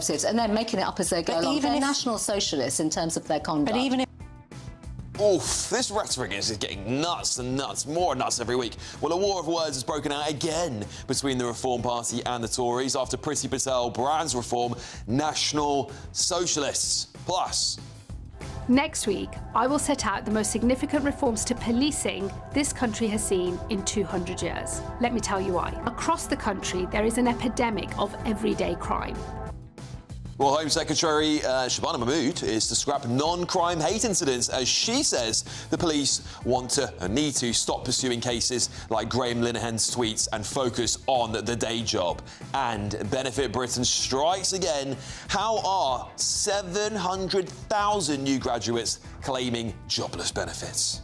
Conservatives, and they're making it up as they go along. They're National Socialists in terms of their conduct. But even if... Oof, this rhetoric is getting nuts and nuts, more nuts every week. Well, a war of words has broken out again between the Reform Party and the Tories after Priti Patel brands Reform National Socialists. Plus... Next week, I will set out the most significant reforms to policing this country has seen in 200 years. Let me tell you why. Across the country, there is an epidemic of everyday crime. Well, Home Secretary Shabana Mahmood is to scrap non-crime hate incidents, as she says the police want to and need to stop pursuing cases like Graham Linehan's tweets and focus on the day job. And Benefit Britain strikes again. How are 700,000 new graduates claiming jobless benefits?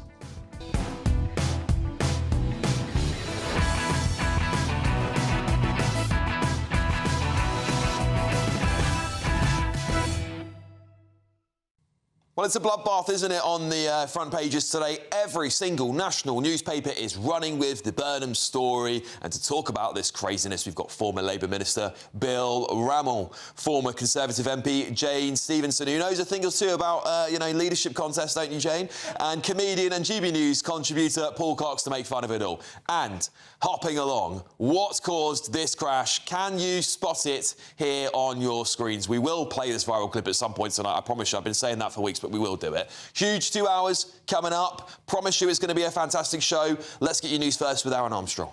Well, it's a bloodbath, isn't it, on the front pages today. Every single national newspaper is running with the Burnham story. And to talk about this craziness, we've got former Labour Minister Bill Rammell, former Conservative MP Jane Stevenson, who knows a thing or two about, leadership contests, don't you, Jane? And comedian and GBNews contributor Paul Cox to make fun of it all. And hopping along, what caused this crash? Can you spot it here on your screens? We will play this viral clip at some point tonight. I promise you, I've been saying that for weeks, but we will do it. Huge 2 hours coming up. Promise you it's going to be a fantastic show. Let's get your news first with Aaron Armstrong.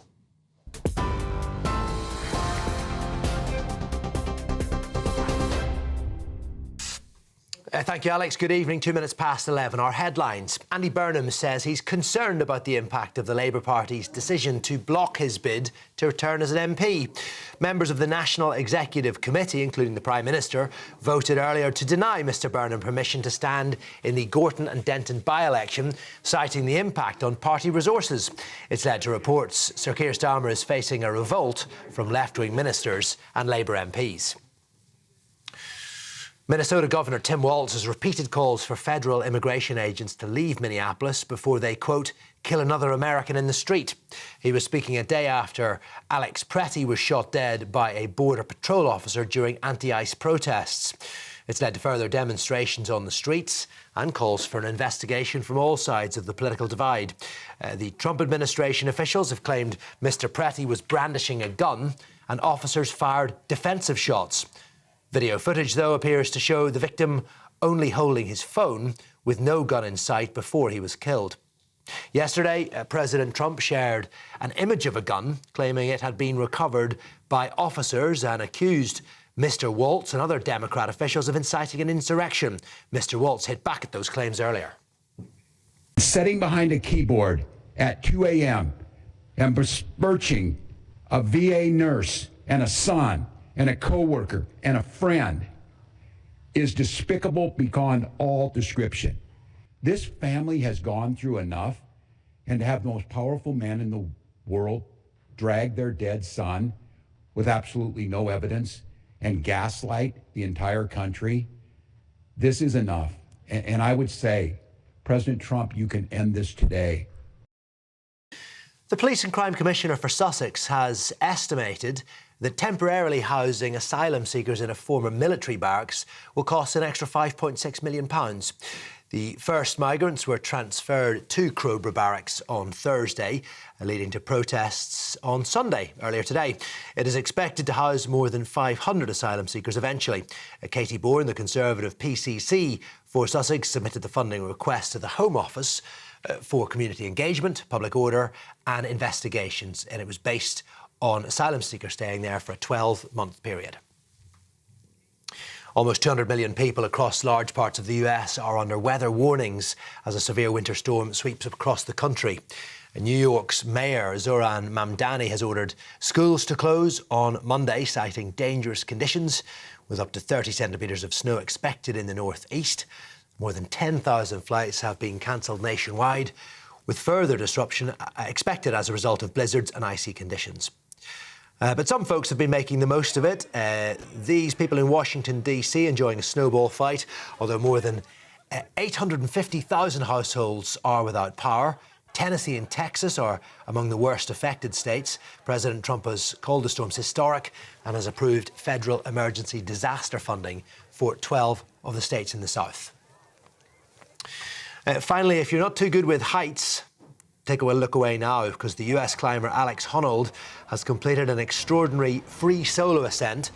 Thank you, Alex. Good evening. 2 minutes past 11. Our headlines. Andy Burnham says he's concerned about the impact of the Labour Party's decision to block his bid to return as an MP. Members of the National Executive Committee, including the Prime Minister, voted earlier to deny Mr Burnham permission to stand in the Gorton and Denton by-election, citing the impact on party resources. It's led to reports Sir Keir Starmer is facing a revolt from left-wing ministers and Labour MPs. Minnesota Governor Tim Walz has repeated calls for federal immigration agents to leave Minneapolis before they, quote, kill another American in the street. He was speaking a day after Alex Pretty was shot dead by a Border Patrol officer during anti-ICE protests. It's led to further demonstrations on the streets and calls for an investigation from all sides of the political divide. The Trump administration officials have claimed Mr Pretty was brandishing a gun and officers fired defensive shots. Video footage, though, appears to show the victim only holding his phone with no gun in sight before he was killed. Yesterday, President Trump shared an image of a gun, claiming it had been recovered by officers, and accused Mr Walz and other Democrat officials of inciting an insurrection. Mr Walz hit back at those claims earlier. Sitting behind a keyboard at 2 a.m. and besmirching a VA nurse and a son and a co-worker and a friend is despicable beyond all description. This family has gone through enough, and to have the most powerful man in the world drag their dead son with absolutely no evidence and gaslight the entire country, this is enough. And I would say, President Trump, you can end this today. The Police and Crime Commissioner for Sussex has estimated that temporarily housing asylum seekers in a former military barracks will cost an extra £5.6 million. The first migrants were transferred to Crowborough Barracks on Thursday, leading to protests on Sunday, earlier today. It is expected to house more than 500 asylum seekers eventually. Katie Bourne, the Conservative PCC for Sussex, submitted the funding request to the Home Office for community engagement, public order and investigations, and it was based on asylum seekers staying there for a 12-month period. Almost 200 million people across large parts of the US are under weather warnings as a severe winter storm sweeps across the country. New York's Mayor Zoran Mamdani has ordered schools to close on Monday, citing dangerous conditions, with up to 30 centimetres of snow expected in the northeast. More than 10,000 flights have been cancelled nationwide, with further disruption expected as a result of blizzards and icy conditions. But some folks have been making the most of it. These people in Washington, D.C. enjoying a snowball fight, although more than 850,000 households are without power. Tennessee and Texas are among the worst affected states. President Trump has called the storms historic and has approved federal emergency disaster funding for 12 of the states in the south. Finally, if you're not too good with heights, take a look away now, because the US climber Alex Honnold has completed an extraordinary free solo ascent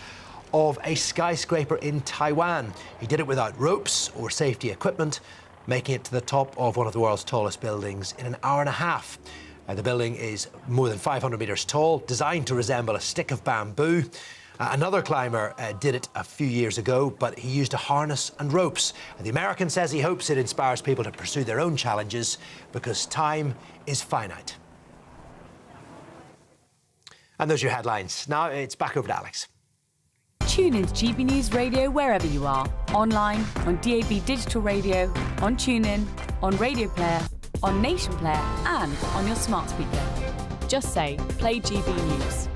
of a skyscraper in Taiwan. He did it without ropes or safety equipment, making it to the top of one of the world's tallest buildings in an hour and a half. The building is more than 500 metres tall, designed to resemble a stick of bamboo. Another climber did it a few years ago, but he used a harness and ropes. The American says he hopes it inspires people to pursue their own challenges, because time is finite. And those are your headlines. Now it's back over to Alex. Tune in to GB News Radio wherever you are. Online, on DAB digital radio, on TuneIn, on Radio Player, on Nation Player and on your smart speaker. Just say, play GB News.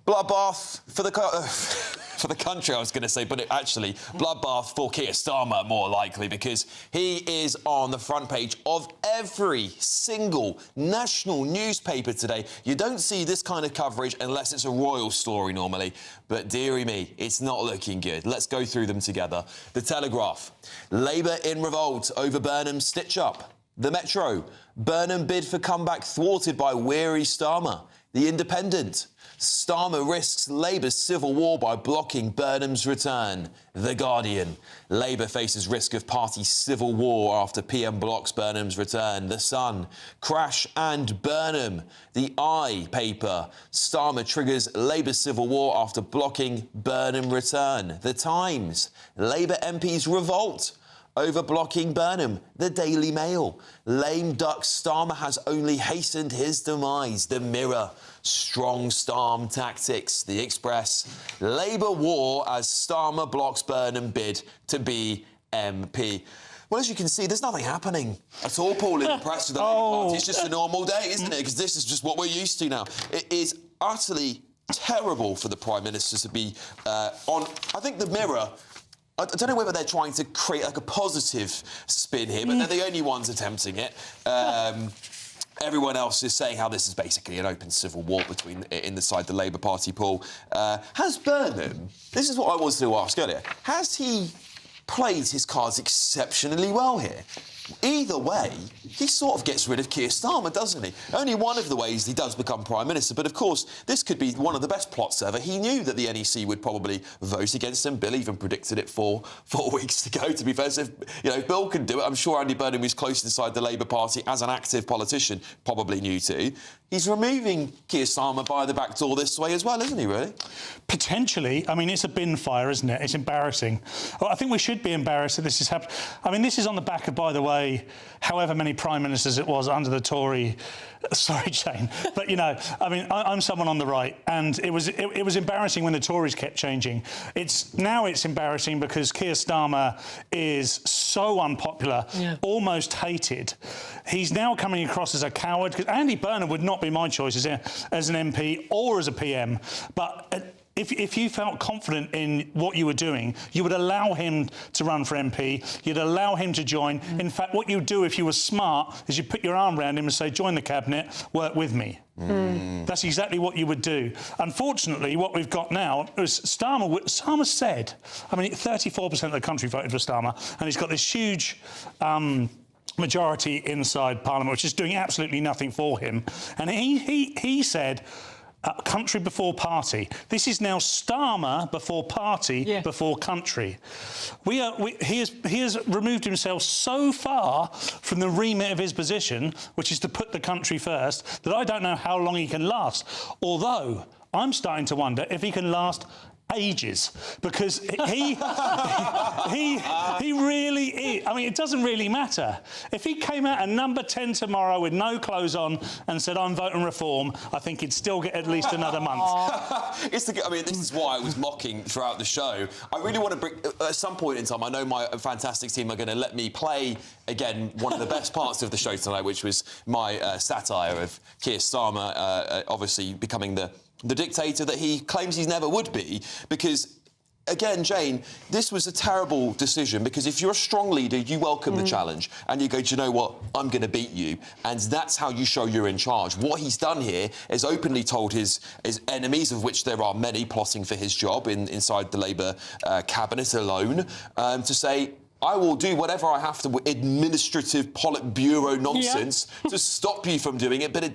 Bloodbath for the country, I was going to say, but actually, bloodbath for Keir Starmer, more likely, because he is on the front page of every single national newspaper today. You don't see this kind of coverage unless it's a royal story normally, but dearie me, it's not looking good. Let's go through them together. The Telegraph: Labour in revolt over Burnham's stitch-up. The Metro: Burnham bid for comeback thwarted by weary Starmer. The Independent: Starmer risks Labour's civil war by blocking Burnham's return. The Guardian: Labour faces risk of party civil war after PM blocks Burnham's return. The Sun: Crash and Burnham. The Eye paper: Starmer triggers Labour's civil war after blocking Burnham return. The Times: Labour MPs revolt over blocking Burnham. The Daily Mail: Lame duck Starmer has only hastened his demise. The Mirror: Strong Starm tactics. The Express: Labour war as Starmer blocks Burnham bid to be MP. Well, as you can see, there's nothing happening at all, Paul, in the press of the Labour Party. It's just a normal day, isn't it? Because this is just what we're used to now. It is utterly terrible for the Prime Minister to be on. I think the Mirror, I don't know whether they're trying to create like a positive spin here, but they're the only ones attempting it. Everyone else is saying how this is basically an open civil war between inside the Labour Party, Paul. Has Burnham, this is what I wanted to ask earlier, has he played his cards exceptionally well here? Either way, he sort of gets rid of Keir Starmer, doesn't he? Only one of the ways he does become Prime Minister, but of course, this could be one of the best plots ever. He knew that the NEC would probably vote against him. Bill even predicted it 4 weeks to go, to be fair. So if Bill can do it, I'm sure Andy Burnham, who's close inside the Labour Party as an active politician, probably knew too. He's removing Keir Starmer by the back door this way as well, isn't he, really? Potentially. I mean, it's a bin fire, isn't it? It's embarrassing. Well, I think we should be embarrassed that this has happened. I mean, this is on the back of, by the way, however many Prime Ministers it was under the Tory... Sorry, Jane. But, I mean, I'm someone on the right, and it was embarrassing when the Tories kept changing. Now it's embarrassing because Keir Starmer is so unpopular, almost hated. He's now coming across as a coward, because Andy Burnham would not be my choice as an MP or as a PM, but... If you felt confident in what you were doing, you would allow him to run for MP, you'd allow him to join. In fact, what you'd do if you were smart is you'd put your arm around him and say, join the Cabinet, work with me. That's exactly what you would do. Unfortunately, what we've got now is Starmer said, I mean, 34% of the country voted for Starmer, and he's got this huge... majority inside Parliament, which is doing absolutely nothing for him. And he said... country before party. This is now Starmer before party before country. He has removed himself so far from the remit of his position, which is to put the country first, that I don't know how long he can last. Although I'm starting to wonder if he can last ages, because he really is. I mean, it doesn't really matter. If he came out at number 10 tomorrow with no clothes on and said, I'm voting reform, I think he'd still get at least another month. I mean, this is why I was mocking throughout the show. I really want to bring, at some point in time, I know my fantastic team are going to let me play, again, one of the best parts of the show tonight, which was my satire of Keir Starmer, obviously becoming the dictator that he claims he never would be, because again, Jane, this was a terrible decision because if you're a strong leader, you welcome the challenge and you go, do you know what? I'm going to beat you. And that's how you show you're in charge. What he's done here is openly told his enemies, of which there are many plotting for his job inside the Labour cabinet alone, to say, I will do whatever I have to, administrative Politburo nonsense, to stop you from doing it, but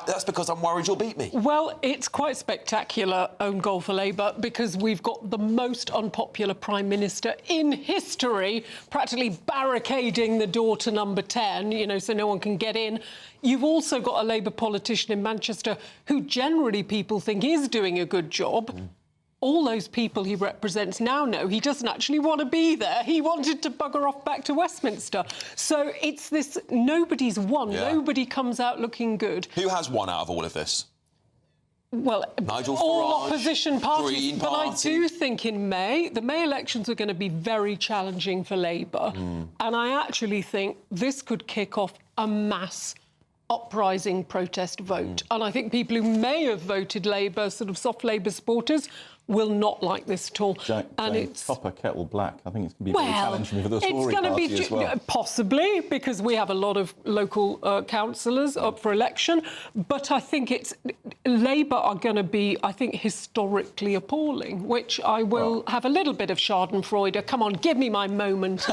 that's because I'm worried you'll beat me. Well, it's quite spectacular, own goal for Labour, because we've got the most unpopular Prime Minister in history practically barricading the door to number 10, you know, so no one can get in. You've also got a Labour politician in Manchester who generally people think is doing a good job. All those people he represents now know he doesn't actually want to be there. He wanted to bugger off back to Westminster. So it's this, nobody's won. Yeah. Nobody comes out looking good. Who has won out of all of this? Well, Nigel all Farage, opposition parties. Green but Party. I do think in May, the May elections are going to be very challenging for Labour. And I actually think this could kick off a mass uprising protest vote. And I think people who may have voted Labour, sort of soft Labour supporters, will not like this at all. And it's copper kettle black. I think it's going to be very challenging for the Tory party as well. Possibly, because we have a lot of local councillors up for election. But I think Labour are going to be, I think, historically appalling, which I will have a little bit of Schadenfreude. Come on, give me my moment.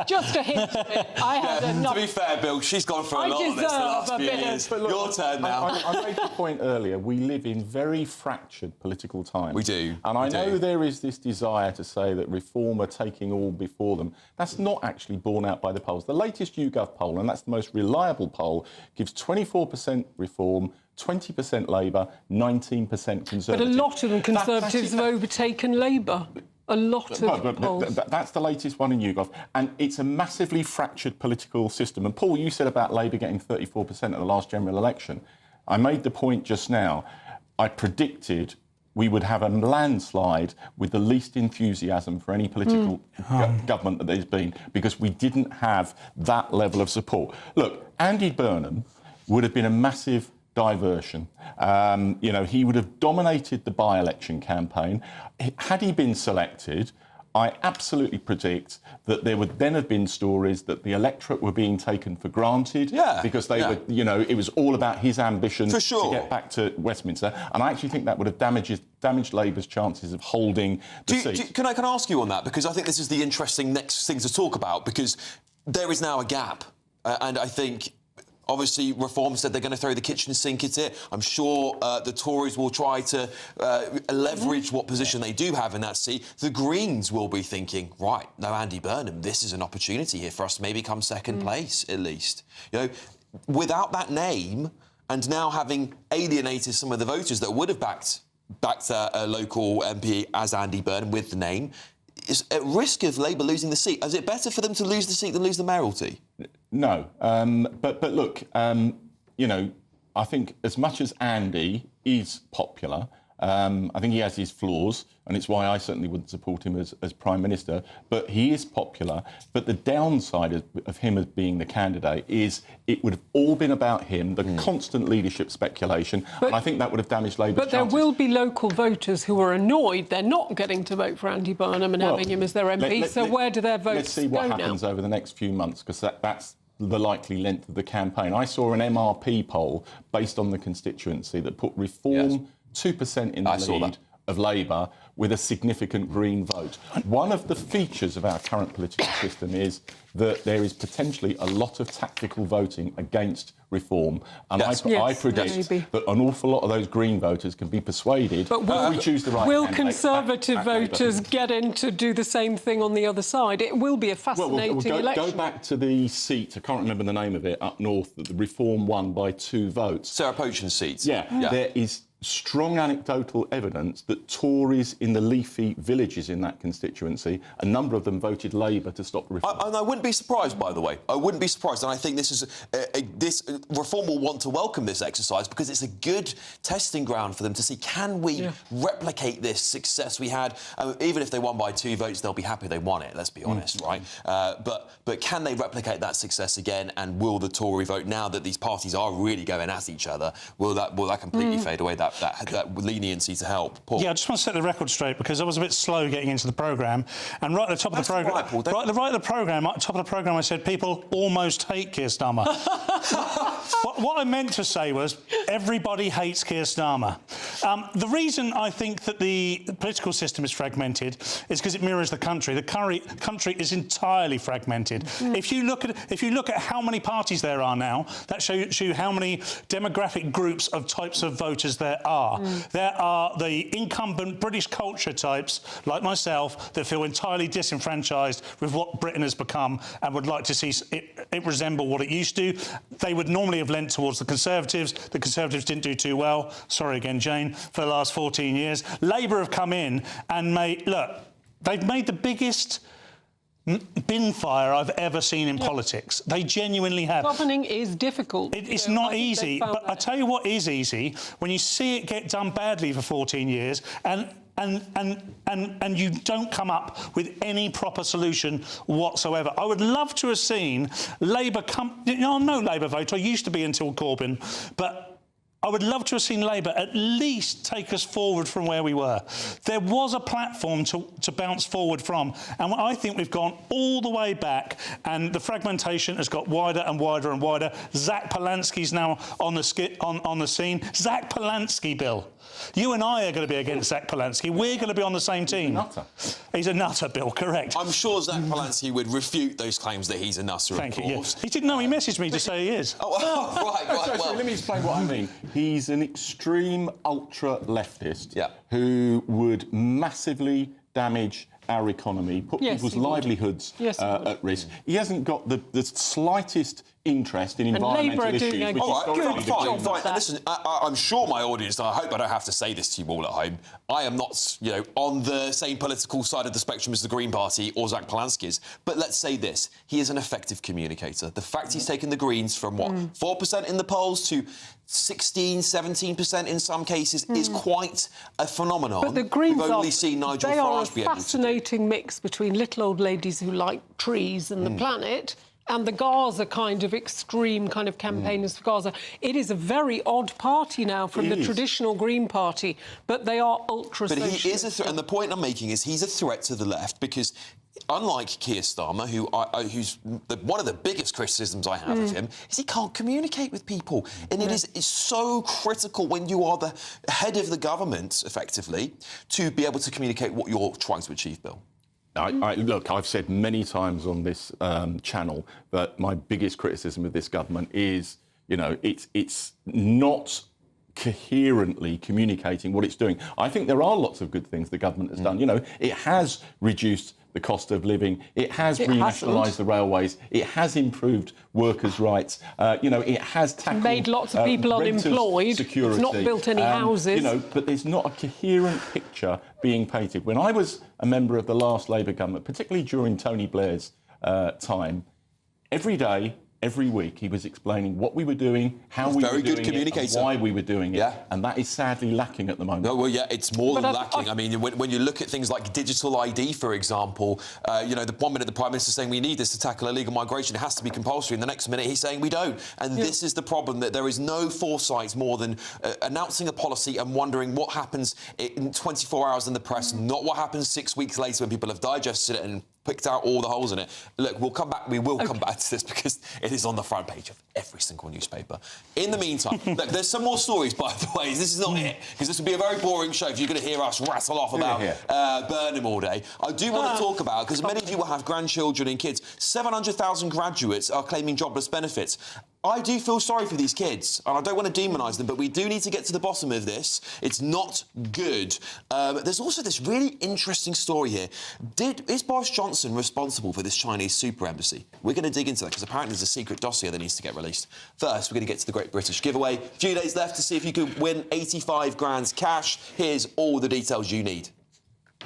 Just a hint of it. I had enough. To be fair, Bill, she's gone for a lot on this the last few years. Your turn now. I made the point earlier, we live in very fractured political times. We do. And I know there is this desire to say that Reform are taking all before them. That's not actually borne out by the polls. The latest YouGov poll, and that's the most reliable poll, gives 24% Reform, 20% Labour, 19% Conservative. But a lot of them Conservatives have overtaken Labour. A lot of polls. That's the latest one in YouGov. And it's a massively fractured political system. And Paul, you said about Labour getting 34% at the last general election. I made the point just now. I predicted we would have a landslide with the least enthusiasm for any political government that there's been, because we didn't have that level of support. Look, Andy Burnham would have been a massive diversion. You know, he would have dominated the by-election campaign. Had he been selected, I absolutely predict that there would then have been stories that the electorate were being taken for granted because they were, you know, it was all about his ambition to get back to Westminster. And I actually think that would have damaged Labour's chances of holding the seat. Can I ask you on that? Because I think this is the interesting next thing to talk about, because there is now a gap. And I think obviously, Reform said they're going to throw the kitchen sink at it. I'm sure the Tories will try to leverage what position they do have in that seat. The Greens will be thinking, right, no, Andy Burnham, this is an opportunity here for us to maybe come second place, at least. You know, without that name, and now having alienated some of the voters that would have backed a local MP as Andy Burnham with the name, is at risk of Labour losing the seat. Is it better for them to lose the seat than lose the mayoralty? No. But look, you know, I think as much as Andy is popular, I think he has his flaws, and it's why I certainly wouldn't support him as Prime Minister, but he is popular. But the downside of him as being the candidate is it would have all been about him, the constant leadership speculation, and I think that would have damaged Labour's chances. But there will be local voters who are annoyed they're not getting to vote for Andy Burnham and having him as their MP, so where do their votes go now? Let's see what happens over the next few months, because that's the likely length of the campaign. I saw an MRP poll based on the constituency that put Reform 2% in the lead of Labour with a significant Green vote. One of the features of our current political system is that there is potentially a lot of tactical voting against Reform. And I predict that an awful lot of those Green voters can be persuaded if we choose the right Will candidate. Conservative voters get in to do the same thing on the other side? It will be a fascinating election. Go back to the seat, I can't remember the name of it, up north, that the Reform won by 2 votes. Sarah Pochen's seat. Yeah. There is strong anecdotal evidence that Tories in the leafy villages in that constituency, a number of them voted Labour to stop Reform. And I wouldn't be surprised, by the way. I wouldn't be surprised. And I think this is Reform will want to welcome this exercise because it's a good testing ground for them to see, can we replicate this success we had? Even if they won by 2 votes, they'll be happy they won it, let's be honest, right? But can they replicate that success again? And will the Tory vote, now that these parties are really going at each other, will that completely fade away, that that leniency to help. Paul? Yeah, I just want to set the record straight because I was a bit slow getting into the programme, and right at the top of the programme, right, Paul, at the top of the programme, I said people almost hate Keir Starmer. What I meant to say was everybody hates Keir Starmer. The reason I think that the political system is fragmented is because it mirrors the country. The country is entirely fragmented. If you look at how many parties there are now, that shows you how many demographic groups of types of voters there are. There are the incumbent British culture types, like myself, that feel entirely disenfranchised with what Britain has become and would like to see it resemble what it used to. They would normally have lent towards the Conservatives. The Conservatives didn't do too well. Sorry again, Jane, for the last 14 years. Labour have come in and they've made the biggest bin fire I've ever seen in politics. They genuinely have. Governing is difficult. It's not easy, but I tell you what is easy, when you see it get done badly for 14 years and you don't come up with any proper solution whatsoever. I would love to have seen Labour come... I'm no Labour voter, I used to be until Corbyn, but I would love to have seen Labour at least take us forward from where we were. There was a platform to bounce forward from, and I think we've gone all the way back, and the fragmentation has got wider and wider and wider. Zach Polansky's now on the scene. Zach Polansky, Bill. You and I are going to be against Zach Polansky. We're going to be on the same team. He's a nutter, Bill, correct. I'm sure Zach Polansky would refute those claims that he's a nutter, Thank of you, course. yes. He didn't know, he messaged me to say he is. Right. Sorry, let me explain what I mean. He's an extreme ultra-leftist who would massively damage our economy, put people's livelihoods at risk. He hasn't got the slightest interest in environmental issues. Fine. And listen, I'm sure my audience, and I hope I don't have to say this to you all at home, I am not, on the same political side of the spectrum as the Green Party or Zach Polansky is. But let's say this, he is an effective communicator. The fact he's taken the Greens from, 4% in the polls to 16, 17% in some cases is quite a phenomenon. But the Greens We've only seen Nigel Farage be able to. Fascinating mix between little old ladies who like trees and the planet and the Gaza kind of extreme kind of campaigners for Gaza. It is a very odd party now from the traditional Green Party, but they are ultra-socialist. But he is a threat, and the point I'm making is he's a threat to the left because unlike Keir Starmer, who's one of the biggest criticisms I have of him, is he can't communicate with people. And it's so critical when you are the head of the government, effectively, to be able to communicate what you're trying to achieve, Bill. Look, I've said many times on this channel that my biggest criticism of this government is, it's not coherently communicating what it's doing. I think there are lots of good things the government has done. It has reduced the cost of living. It has renationalised the railways. It has improved workers' rights. It has tackled made lots of people unemployed. Security. It's not built any houses. But there's not a coherent picture being painted. When I was a member of the last Labour government, particularly during Tony Blair's time, every day, every week, he was explaining what we were doing, how we were doing it, and why we were doing it. And that is sadly lacking at the moment. No, well, it's more than lacking. I mean, when you look at things like digital ID, for example, the 1 minute the Prime Minister's saying we need this to tackle illegal migration, it has to be compulsory, and the next minute he's saying we don't. And this is the problem, that there is no foresight more than announcing a policy and wondering what happens in 24 hours in the press, not what happens 6 weeks later when people have digested it and picked out all the holes in it. Look, we will come back to this because it is on the front page of every single newspaper. In the meantime, look, there's some more stories, by the way. This is not it, because this would be a very boring show if you're going to hear us rattle off about Burnham all day. I do want to talk about, because many of you will have grandchildren and kids, 700,000 graduates are claiming jobless benefits. I do feel sorry for these kids, and I don't want to demonise them, but we do need to get to the bottom of this. It's not good. There's also this really interesting story here. Is Boris Johnson responsible for this Chinese super embassy? We're going to dig into that, because apparently there's a secret dossier that needs to get released. First, we're going to get to the Great British Giveaway. A few days left to see if you can win 85 grand cash. Here's all the details you need.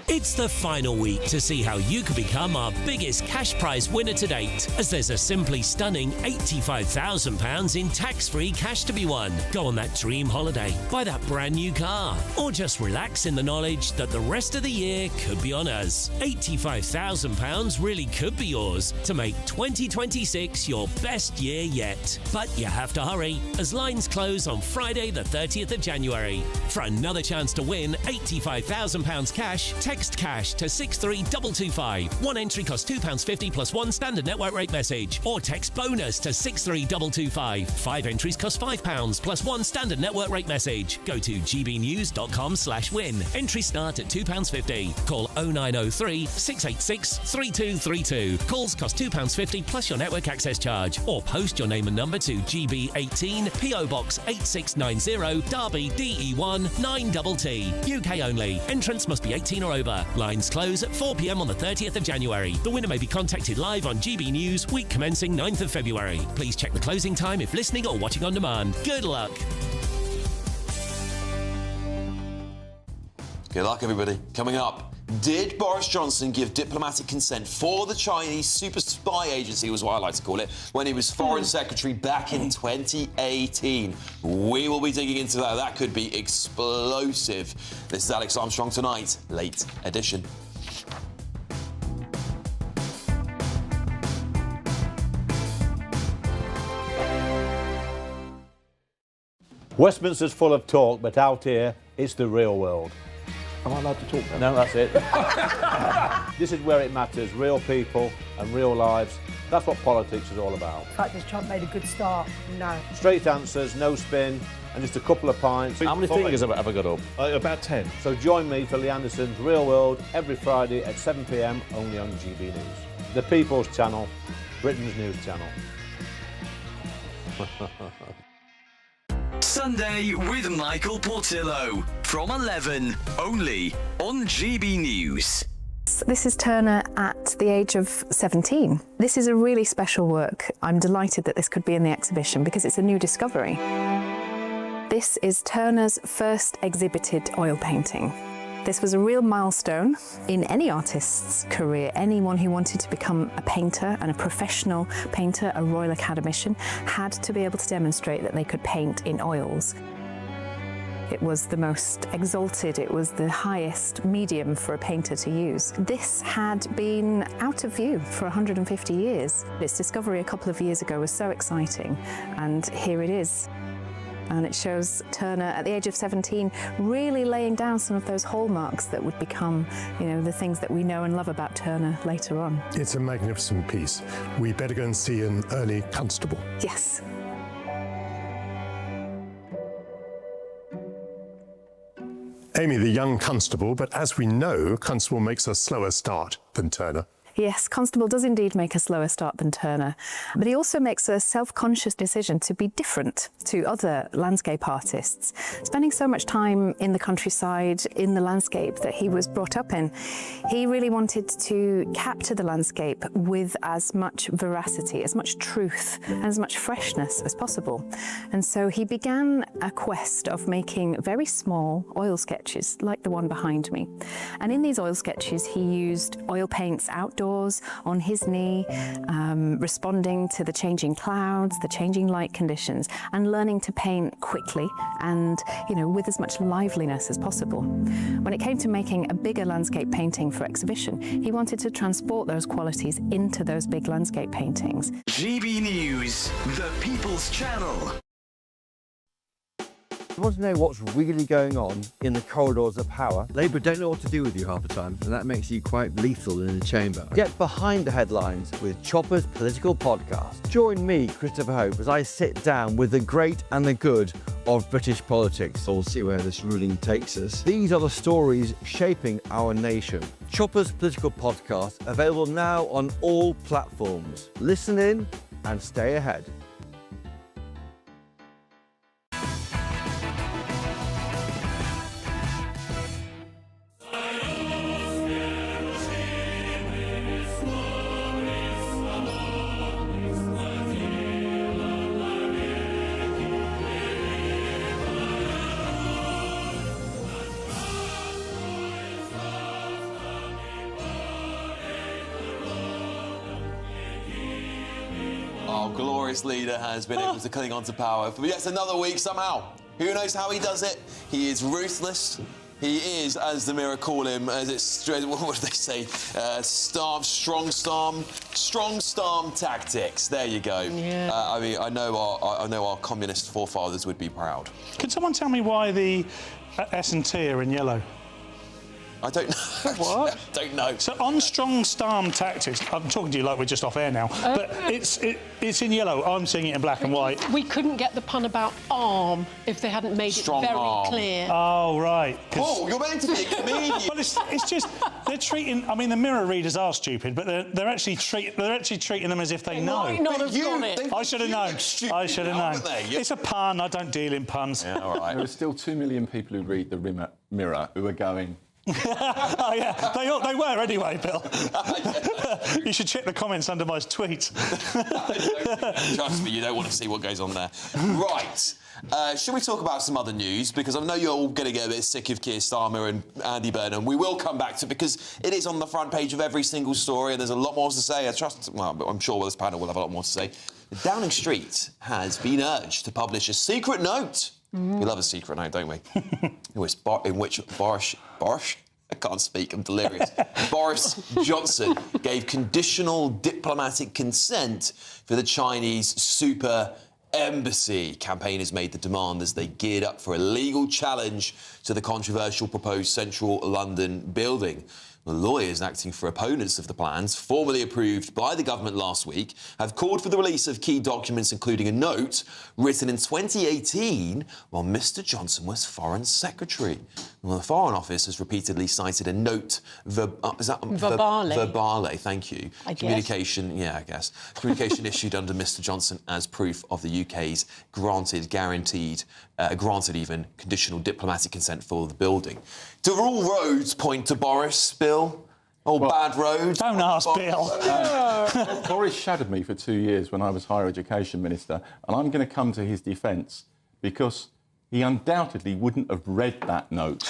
It's the final week to see how you could become our biggest cash prize winner to date, as there's a simply stunning £85,000 in tax-free cash to be won. Go on that dream holiday, buy that brand new car, or just relax in the knowledge that the rest of the year could be on us. £85,000 really could be yours to make 2026 your best year yet. But you have to hurry, as lines close on Friday the 30th of January. For another chance to win £85,000 cash, text cash to 63225. One entry costs £2.50 plus one standard network rate message. Or text bonus to 63225. 5 entries cost £5 plus one standard network rate message. Go to gbnews.com/win. Entries start at £2.50. Call 0903 686 3232. Calls cost £2.50 plus your network access charge. Or post your name and number to GB18 PO Box 8690 Derby DE1 9TT. UK only. Entrance must be 18 or over. Lines close at 4 p.m. on the 30th of January. The winner may be contacted live on GB News, week commencing 9th of February. Please check the closing time if listening or watching on demand. Good luck. Good luck, everybody. Coming up, did Boris Johnson give diplomatic consent for the Chinese super spy agency, was what I like to call it, when he was Foreign Secretary back in 2018? We will be digging into that. That could be explosive. This is Alex Armstrong Tonight, late edition. Westminster's full of talk, but out here, it's the real world. Am I allowed to talk now? No, that's it. This is where it matters, real people and real lives. That's what politics is all about. The fact that Trump made a good start, no. Straight answers, no spin, and just a couple of pints. How many fingers have I got up? About 10. So join me for Lee Anderson's Real World every Friday at 7 p.m. only on GB News. The People's Channel, Britain's news channel. Sunday with Michael Portillo from 11, only on GB News. This is Turner at the age of 17. This is a really special work. I'm delighted that this could be in the exhibition because it's a new discovery. This is Turner's first exhibited oil painting. This was a real milestone in any artist's career. Anyone who wanted to become a painter and a professional painter, a Royal Academician, had to be able to demonstrate that they could paint in oils. It was the most exalted, it was the highest medium for a painter to use. This had been out of view for 150 years. Its discovery a couple of years ago was so exciting, and here it is. And it shows Turner at the age of 17 really laying down some of those hallmarks that would become, the things that we know and love about Turner later on. It's a magnificent piece. We better go and see an early constable. Yes. Amy, the young constable, but as we know, constable makes a slower start than Turner. Yes, Constable does indeed make a slower start than Turner, but he also makes a self-conscious decision to be different to other landscape artists. Spending so much time in the countryside, in the landscape that he was brought up in, he really wanted to capture the landscape with as much veracity, as much truth, and as much freshness as possible. And so he began a quest of making very small oil sketches, like the one behind me. And in these oil sketches, he used oil paints outdoors, on his knee, responding to the changing clouds, the changing light conditions, and learning to paint quickly and, with as much liveliness as possible. When it came to making a bigger landscape painting for exhibition, he wanted to transport those qualities into those big landscape paintings. GB News, the People's Channel. You want to know what's really going on in the corridors of power? Labour don't know what to do with you half the time, and that makes you quite lethal in the chamber. Get behind the headlines with Chopper's Political Podcast. Join me, Christopher Hope, as I sit down with the great and the good of British politics. We'll see where this ruling takes us. These are the stories shaping our nation. Chopper's Political Podcast, available now on all platforms. Listen in and stay ahead. Tories leader has been able to cling on to power for yet another week somehow. Who knows how he does it? He is ruthless. He is, as the Mirror call him, as it's, what do they say? Strong storm tactics. There you go. Yeah. I mean, I know our communist forefathers would be proud. Could someone tell me why the S&T are in yellow? I don't know. What? I don't know. So on strong storm tactics, I'm talking to you like we're just off air now, but it's in yellow. I'm seeing it in black and white. We couldn't get the pun about arm if they hadn't made Strong it very arm. clear. Oh, right. Paul, you're meant to be a comedian. Well, it's just they're treating. I mean, the Mirror readers are stupid, but they're actually treating them as if they know. Might not have got it. I should have known. I should have known. It's a pun. I don't deal in puns. Yeah, all right. There are still 2 million people who read the Mirror who are going, Oh, yeah, they were anyway, Bill. You should check the comments under my tweets. Trust me, you don't want to see what goes on there. Right. Should we talk about some other news? Because I know you're all going to get a bit sick of Keir Starmer and Andy Burnham. We will come back to it because it is on the front page of every single story and there's a lot more to say. I'm sure this panel will have a lot more to say. Downing Street has been urged to publish a secret note. We love a secret note, don't we? In which Boris... I can't speak, I'm delirious. Boris Johnson gave conditional diplomatic consent for the Chinese super embassy. Campaigners made the demand as they geared up for a legal challenge to the controversial proposed central London building. The lawyers acting for opponents of the plans, formally approved by the government last week, have called for the release of key documents, including a note written in 2018 while Mr Johnson was Foreign Secretary. Well, the Foreign Office has repeatedly cited a note... Verbale, thank you. Communication, yeah, I guess. Communication issued under Mr Johnson as proof of the UK's granted even conditional diplomatic consent for the building. Do all roads point to Boris, Bill? Bad roads? Don't ask Bill. Boris shadowed me for 2 years when I was Higher Education Minister, and I'm going to come to his defence because he undoubtedly wouldn't have read that note,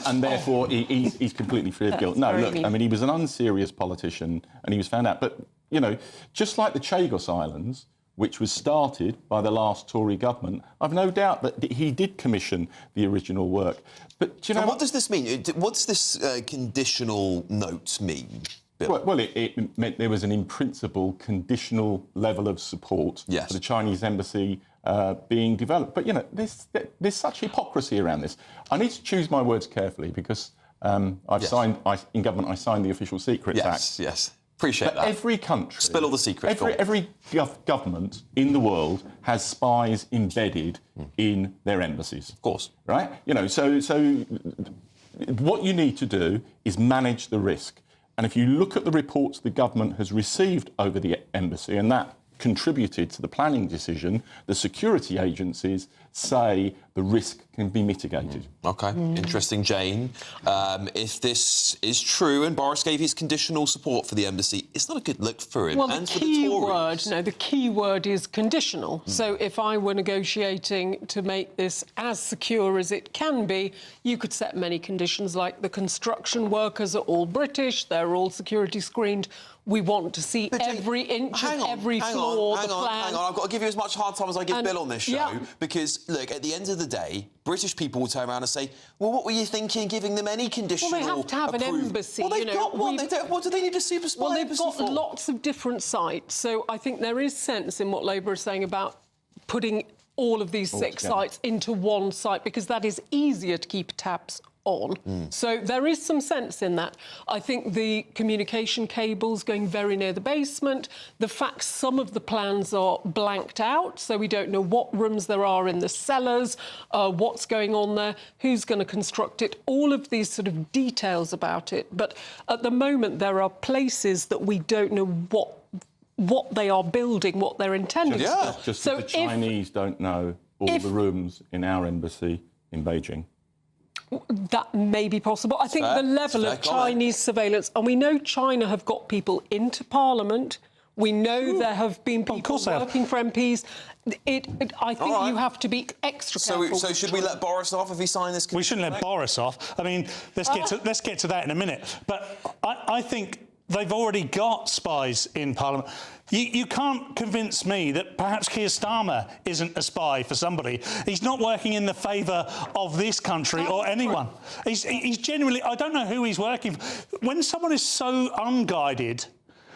and therefore he's completely free of guilt. No, look, I mean, he was an unserious politician and he was found out. But, you know, just like the Chagos Islands, which was started by the last Tory government, I've no doubt that he did commission the original work. But do you know what does this mean? What does this conditional note mean, Bill? Well, it meant there was an in-principle conditional level of support for the Chinese embassy being developed. But, you know, there's such hypocrisy around this. I need to choose my words carefully because in government I signed the Official Secrets Act. Yes. Appreciate that. Every country... Spill all the secrets. Every government in the world has spies embedded in their embassies. Of course. Right? You know, so what you need to do is manage the risk. And if you look at the reports the government has received over the embassy, and that contributed to the planning decision, the security agencies say the risk can be mitigated. OK. Interesting, Jane. If this is true and Boris gave his conditional support for the embassy, it's not a good look for him and for the Tories. The key word is conditional. So if I were negotiating to make this as secure as it can be, you could set many conditions, like the construction workers are all British, they're all security screened. We want to see every inch of every floor, the plan. Hang on, I've got to give you as much hard time as I give Bill on this show, because, look, at the end of the day, British people will turn around and say, well, what were you thinking, giving them any conditional Well, they have to have an embassy. Well, they've got one. What do they need a super spy embassy for? Well, they've got lots of different sites, so I think there is sense in what Labour is saying about putting all of these 6 sites into one site, because that is easier to keep tabs on. So there is some sense in that. I think the communication cables going very near the basement, the fact some of the plans are blanked out, so we don't know what rooms there are in the cellars, what's going on there, who's going to construct it, all of these sort of details about it. But at the moment, there are places that we don't know what they are building, what they're intending to build. Just so the Chinese don't know all the rooms in our embassy in Beijing. That may be possible. I think the level of Chinese surveillance, and we know China have got people into Parliament. We know there have been people working for MPs. I think you have to be extra careful. So should we let Boris off if he signed this? We shouldn't let Boris off. I mean, let's get to that in a minute. But I think They've already got spies in Parliament. You can't convince me that perhaps Keir Starmer isn't a spy for somebody. He's not working in the favour of this country or anyone. He's genuinely... I don't know who he's working for. When someone is so unguided...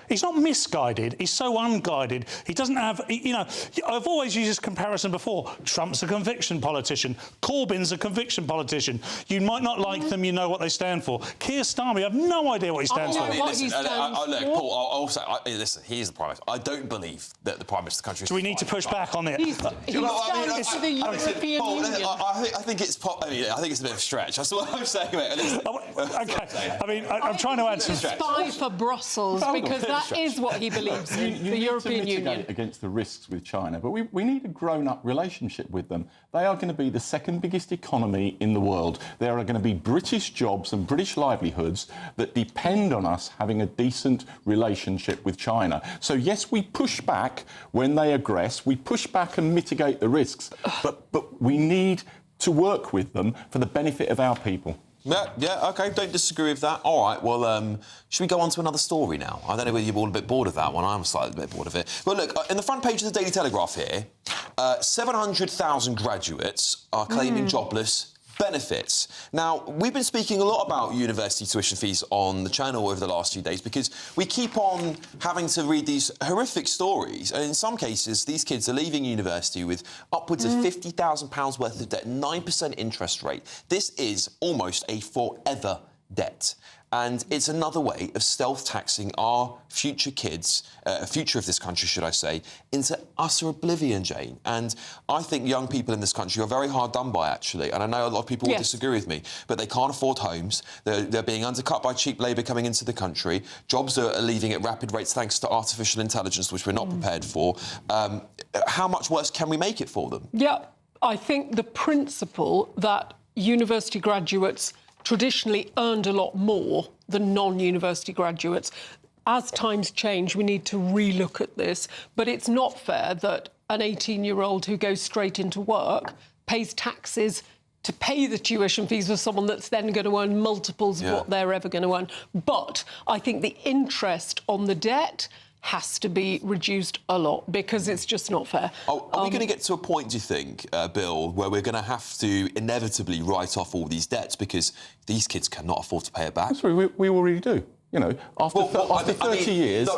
He's not misguided, he's so unguided. He doesn't have... You know, I've always used this comparison before. Trump's a conviction politician. Corbyn's a conviction politician. You might not like them, you know what they stand for. Keir Starmer, you have no idea what he stands for. Look, Paul, listen, he is the Prime Minister. I don't believe that the Prime Minister of the country is... Do we need to push back on it? He stands for the European Union. I think it's a bit of a stretch. That's what I'm saying, mate. OK, I mean, I'm trying to add some... Spy for Brussels, because that is what he believes in, the European Union. Against the risks with China, but we need a grown-up relationship with them. They are going to be the second biggest economy in the world. There are going to be British jobs and British livelihoods that depend on us having a decent relationship with China. So yes, we push back when they aggress, we push back and mitigate the risks, but we need to work with them for the benefit of our people. Yeah, OK, don't disagree with that. All right, well, should we go on to another story now? I don't know whether you're all a bit bored of that one. I'm slightly a bit bored of it. But look, in the front page of the Daily Telegraph here, 700,000 graduates are claiming jobless benefits. Now, we've been speaking a lot about university tuition fees on the channel over the last few days because we keep on having to read these horrific stories. And in some cases, these kids are leaving university with upwards of £50,000 worth of debt, 9% interest rate. This is almost a forever debt. And it's another way of stealth taxing our future kids, future of this country, should I say, into utter oblivion, Jane. And I think young people in this country are very hard done by, actually. And I know a lot of people will disagree with me, but they can't afford homes. They're being undercut by cheap labour coming into the country. Jobs are leaving at rapid rates thanks to artificial intelligence, which we're not prepared for. How much worse can we make it for them? Yeah, I think the principle that university graduates traditionally earned a lot more than non-university graduates. As times change, we need to relook at this. But it's not fair that an 18-year-old who goes straight into work pays taxes to pay the tuition fees for someone that's then going to earn multiples of what they're ever going to earn. But I think the interest on the debt has to be reduced a lot because it's just not fair. Are we going to get to a point, do you think, Bill, where we're going to have to inevitably write off all these debts because these kids cannot afford to pay it back? Sorry, we already do. You know, after 30 years,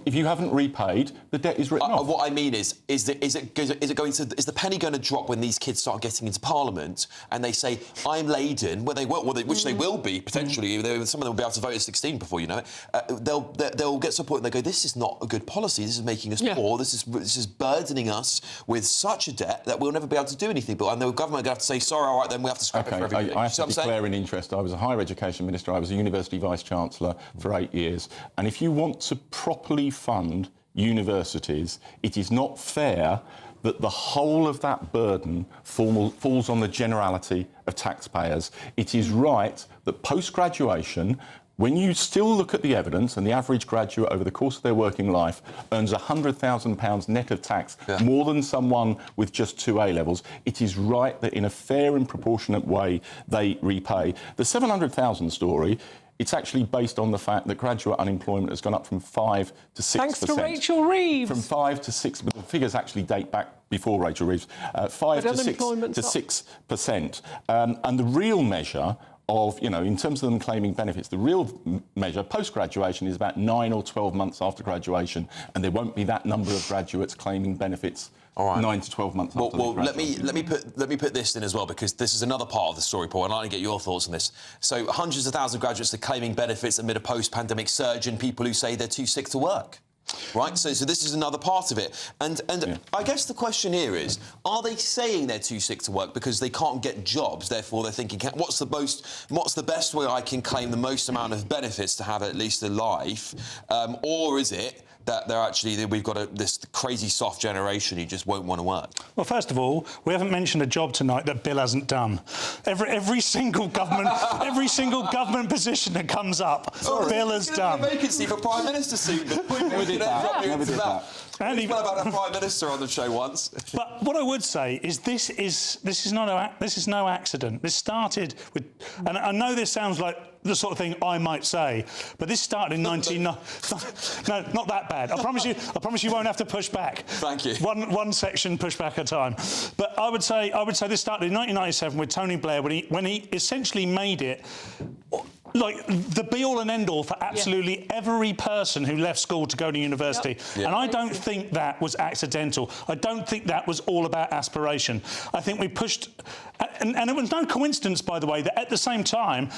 if you haven't repaid, the debt is written off. What I mean is the penny going to drop when these kids start getting into Parliament and they say, I'm laden, which they will be, potentially. Some of them will be able to vote at 16 before you know it. They'll get to a point where they go, this is not a good policy, this is making us poor, this is burdening us with such a debt that we'll never be able to do anything. And the government are going to have to say, sorry, all right, then we have to scrap it for everything. I have to declare an interest. I was a higher education minister, I was a university vice-chancellor for 8 years. And if you want to properly fund universities, it is not fair that the whole of that burden falls on the generality of taxpayers. It is right that post-graduation, when you still look at the evidence and the average graduate over the course of their working life earns £100,000 net of tax, more than someone with just 2 A-levels, it is right that in a fair and proportionate way they repay. The 700,000 story, it's actually based on the fact that graduate unemployment has gone up from 5 to 6%. Thanks to Rachel Reeves. From 5 to 6, but the figures actually date back before Rachel Reeves. 5 to 6%. And the real measure of, you know, in terms of them claiming benefits, the real measure post-graduation is about 9 or 12 months after graduation, and there won't be that number of graduates claiming benefits 9 to 12 months after let me put this in as well, because this is another part of the story, Paul, and I'd like to get your thoughts on this. So hundreds of thousands of graduates are claiming benefits amid a post-pandemic surge in people who say they're too sick to work. Right, so this is another part of it, and I guess the question here is: are they saying they're too sick to work because they can't get jobs? Therefore, they're thinking, what's the best way I can claim the most amount of benefits to have at least a life, or is it that we've got this crazy soft generation who just won't want to work? Well, first of all, we haven't mentioned a job tonight that Bill hasn't done. Every single government position that comes up, Bill has done. A vacancy for Prime Minister soon. Never did that. We've about a Prime Minister on the show once. But what I would say is this is no accident. This started with, and I know this sounds like the sort of thing I might say. But this started in 1990. No, not that bad. I promise you won't have to push back. Thank you. One section push back at a time. But I would say this started in 1997 with Tony Blair when he essentially made it like the be-all and end-all for absolutely every person who left school to go to university. Yep. And I don't think that was accidental. I don't think that was all about aspiration. I think we pushed... And it was no coincidence, by the way, that at the same time,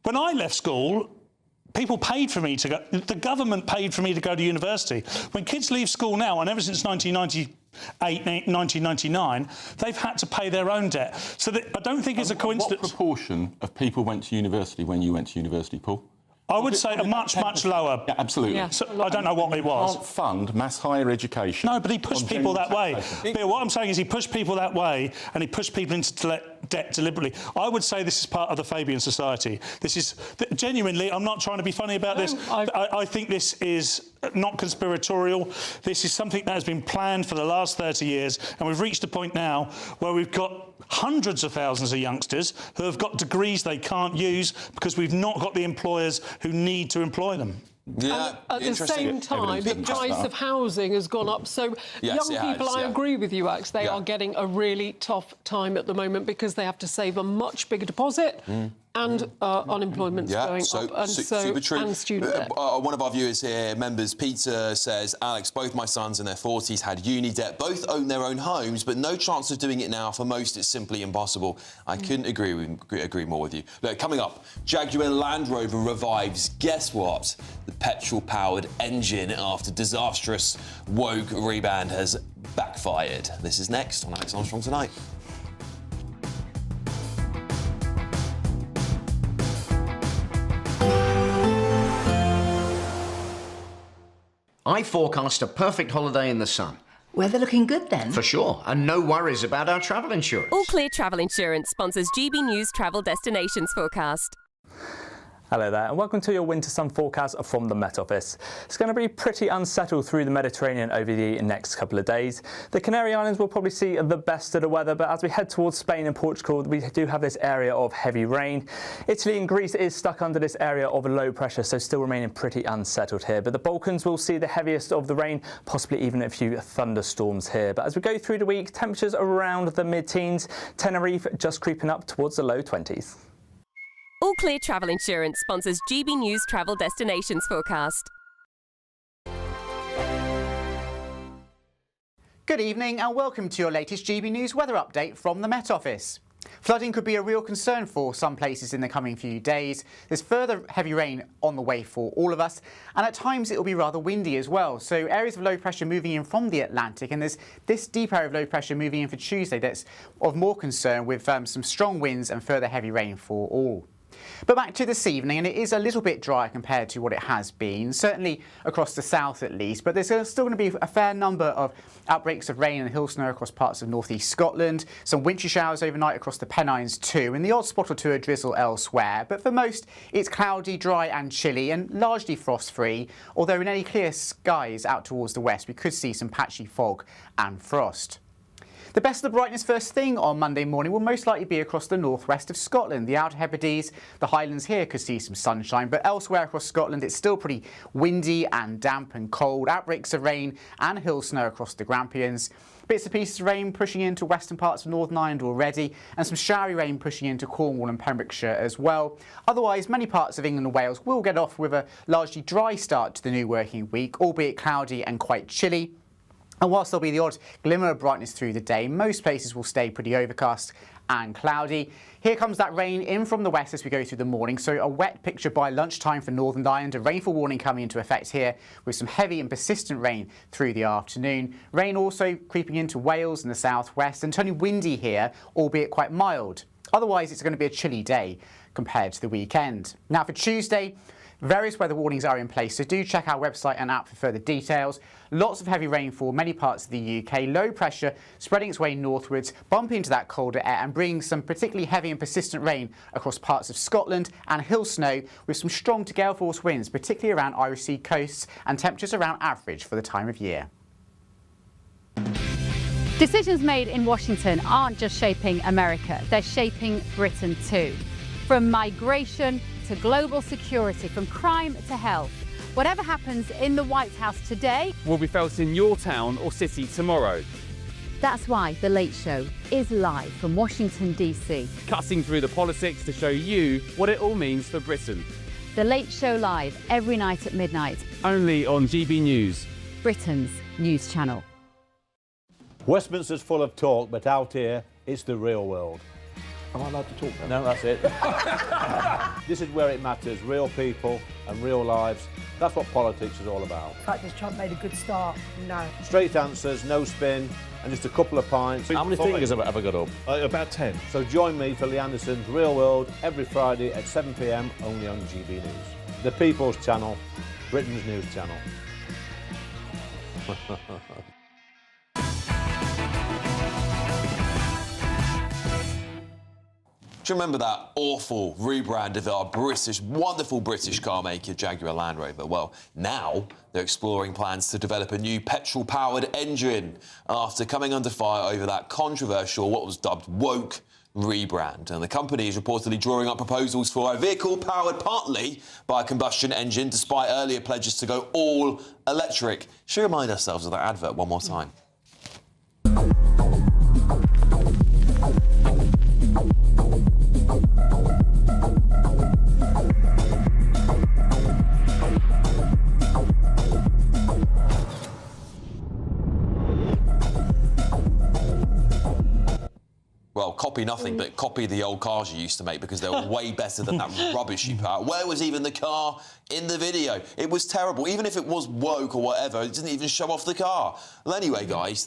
when I left school, people paid for me to go... The government paid for me to go to university. When kids leave school now, and ever since 1999, they've had to pay their own debt. So I don't think it's a coincidence. What proportion of people went to university when you went to university, Paul? I would say a much lower. Yeah, absolutely. Yeah. So I don't know what it was. Can't fund mass higher education. No, but he pushed people that way. Bill, what I'm saying is he pushed people that way, and he pushed people into debt deliberately. I would say this is part of the Fabian Society. This is genuinely. I'm not trying to be funny about this. I think this is not conspiratorial. This is something that has been planned for the last 30 years, and we've reached a point now where we've got hundreds of thousands of youngsters who have got degrees they can't use because we've not got the employers who need to employ them. Yeah, at the same time, the price of housing has gone up. So young people, I agree with you, Axe, they are getting a really tough time at the moment because they have to save a much bigger deposit and unemployment's going up, and super true. And student debt. One of our viewers here, members, Peter, says, Alex, both my sons in their 40s had uni debt. Both own their own homes, but no chance of doing it now. For most, it's simply impossible. I couldn't agree more with you. Look, coming up, Jaguar Land Rover revives, guess what? The petrol-powered engine after disastrous woke rebrand has backfired. This is next on Alex Armstrong Tonight. I forecast a perfect holiday in the sun. Weather looking good then? For sure, and no worries about our travel insurance. All Clear Travel Insurance sponsors GBNews Travel Destinations Forecast. Hello there, and welcome to your winter sun forecast from the Met Office. It's going to be pretty unsettled through the Mediterranean over the next couple of days. The Canary Islands will probably see the best of the weather, but as we head towards Spain and Portugal, we do have this area of heavy rain. Italy and Greece is stuck under this area of low pressure, so still remaining pretty unsettled here. But the Balkans will see the heaviest of the rain, possibly even a few thunderstorms here. But as we go through the week, temperatures around the mid-teens, Tenerife just creeping up towards the low 20s. All Clear Travel Insurance sponsors GBNews Travel Destinations Forecast. Good evening and welcome to your latest GB News weather update from the Met Office. Flooding could be a real concern for some places in the coming few days. There's further heavy rain on the way for all of us, and at times it will be rather windy as well. So areas of low pressure moving in from the Atlantic, and there's this deep area of low pressure moving in for Tuesday that's of more concern with some strong winds and further heavy rain for all. But back to this evening, and it is a little bit drier compared to what it has been, certainly across the south at least, but there's still going to be a fair number of outbreaks of rain and hill snow across parts of northeast Scotland, some wintry showers overnight across the Pennines too, and the odd spot or two of drizzle elsewhere. But for most, it's cloudy, dry and chilly and largely frost-free, although in any clear skies out towards the west we could see some patchy fog and frost. The best of the brightness first thing on Monday morning will most likely be across the northwest of Scotland. The Outer Hebrides, the Highlands here could see some sunshine, but elsewhere across Scotland it's still pretty windy and damp and cold. Outbreaks of rain and hill snow across the Grampians. Bits and pieces of rain pushing into western parts of Northern Ireland already, and some showery rain pushing into Cornwall and Pembrokeshire as well. Otherwise, many parts of England and Wales will get off with a largely dry start to the new working week, albeit cloudy and quite chilly. And whilst there'll be the odd glimmer of brightness through the day, most places will stay pretty overcast and cloudy. Here comes that rain in from the west as we go through the morning, so a wet picture by lunchtime for Northern Ireland, a rainfall warning coming into effect here with some heavy and persistent rain through the afternoon. Rain also creeping into Wales and the southwest, and turning windy here, albeit quite mild. Otherwise, it's going to be a chilly day compared to the weekend. Now for Tuesday, various weather warnings are in place, so do check our website and app for further details. Lots of heavy rainfall, many parts of the UK, low pressure spreading its way northwards, bumping into that colder air and bringing some particularly heavy and persistent rain across parts of Scotland and hill snow with some strong to gale force winds, particularly around Irish Sea coasts, and temperatures around average for the time of year. Decisions made in Washington aren't just shaping America, they're shaping Britain too. From migration to to global security, from crime to health. Whatever happens in the White House today will be felt in your town or city tomorrow. That's why The Late Show is live from Washington, D.C. Cutting through the politics to show you what it all means for Britain. The Late Show live every night at midnight. Only on GB News, Britain's news channel. Westminster's full of talk, but out here, it's the real world. Am I allowed to talk now? No, that's it. This is where it matters, real people and real lives. That's what politics is all about. The fact has Trump made a good start? No. Straight answers, no spin, and just a couple of pints. How many fingers have I got up? About 10. So join me for Lee Anderson's Real World every Friday at 7 p.m. only on GB News. The People's Channel, Britain's news channel. Do you remember that awful rebrand of our wonderful British car maker, Jaguar Land Rover? Well, now they're exploring plans to develop a new petrol-powered engine after coming under fire over that controversial, what was dubbed woke rebrand. And the company is reportedly drawing up proposals for a vehicle powered partly by a combustion engine, despite earlier pledges to go all electric. Should we remind ourselves of that advert one more time? Well, copy nothing, but copy the old cars you used to make, because they were way better than that rubbish you put out. Where was even the car in the video? It was terrible. Even if it was woke or whatever, it didn't even show off the car. Well, anyway, guys,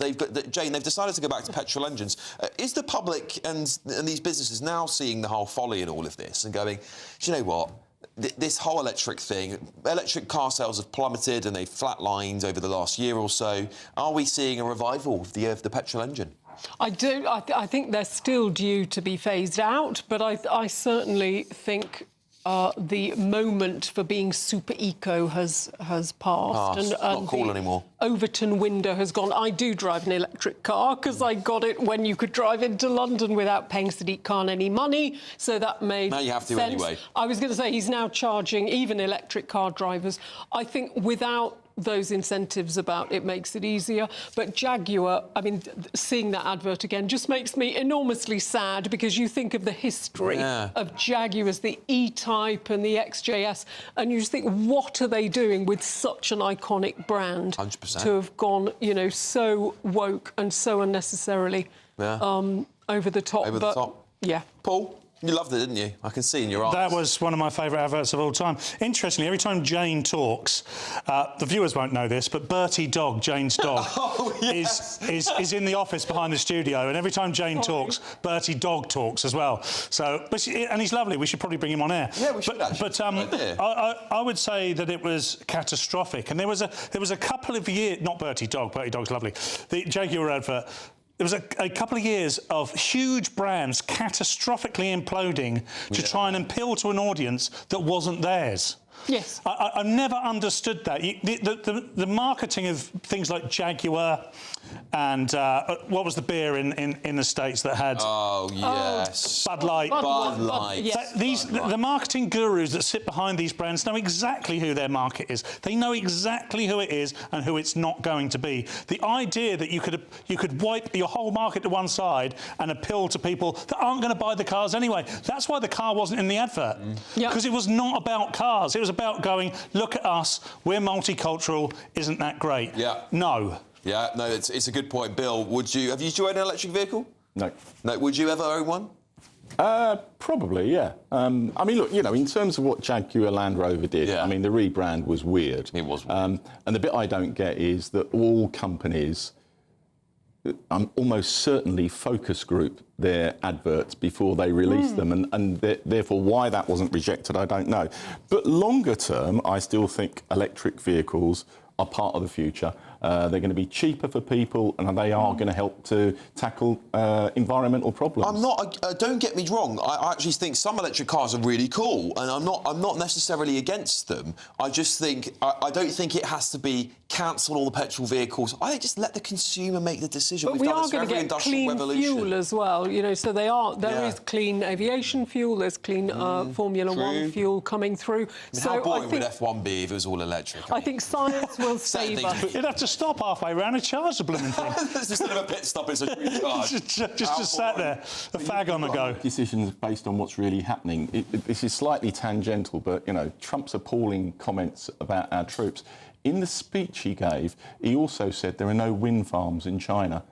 Jane, they've decided to go back to petrol engines. Is the public and these businesses now seeing the whole folly in all of this and going, do you know what? This whole electric thing, electric car sales have plummeted and they've flatlined over the last year or so. Are we seeing a revival of the petrol engine? I do. I think they're still due to be phased out, but I certainly think the moment for being super eco has passed. And not cool anymore. Overton window has gone. I do drive an electric car because I got it when you could drive into London without paying Sadiq Khan any money, so that made Now you have to sense. anyway. I was going to say he's now charging even electric car drivers. I think without those incentives about it makes it easier. But Jaguar, I mean, seeing that advert again just makes me enormously sad, because you think of the history of Jaguars, the E-Type and the XJS, and you just think, what are they doing with such an iconic brand 100%. to have gone, you know, so woke and so unnecessarily over the top. Over the top. Yeah. Paul? You loved it, didn't you? I can see in your eyes. That was one of my favourite adverts of all time. Interestingly, every time Jane talks, the viewers won't know this, but Bertie Dog, Jane's dog, is in the office behind the studio, and every time Jane talks, Bertie Dog talks as well. So, and he's lovely. We should probably bring him on air. Yeah, we should actually. But I would say that it was catastrophic, and there was a couple of years. Not Bertie Dog's lovely. The Jaguar advert. There was a couple of years of huge brands catastrophically imploding to try and appeal to an audience that wasn't theirs. Yes. I've never understood that. The marketing of things like Jaguar and what was the beer in the States that had... Oh, yes. Bud Light. Bud Light. Yes. The marketing gurus that sit behind these brands know exactly who their market is. They know exactly who it is and who it's not going to be. The idea that you could wipe your whole market to one side and appeal to people that aren't going to buy the cars anyway. That's why the car wasn't in the advert. Because it was not about cars. It was about going, look at us, we're multicultural, isn't that great? Yeah. No. Yeah, no, it's a good point. Bill, have you owned an electric vehicle? No. No, would you ever own one? Probably, yeah. I mean, look, you know, in terms of what Jaguar Land Rover did, I mean, the rebrand was weird. It was weird. And the bit I don't get is that all companies almost certainly focus group their adverts before they release them, and therefore why that wasn't rejected, I don't know. But longer term, I still think electric vehicles are part of the future. They're going to be cheaper for people, and they are going to help to tackle environmental problems. Don't get me wrong. I actually think some electric cars are really cool, and I'm not necessarily against them. I just think I don't think it has to be cancel all the petrol vehicles. I think just let the consumer make the decision. But we are going to get clean fuel as well, you know. So there is clean aviation fuel. There's clean Formula One fuel coming through. I mean, how boring would F1 be if it was all electric? I think science will save us. You'd have to stop halfway around and charge the blooming thing. Instead of a pit stop, it's a charge. just sat there, a fag on the go. Decisions based on what's really happening. This is slightly tangential, but, you know, Trump's appalling comments about our troops. In the speech he gave, he also said there are no wind farms in China.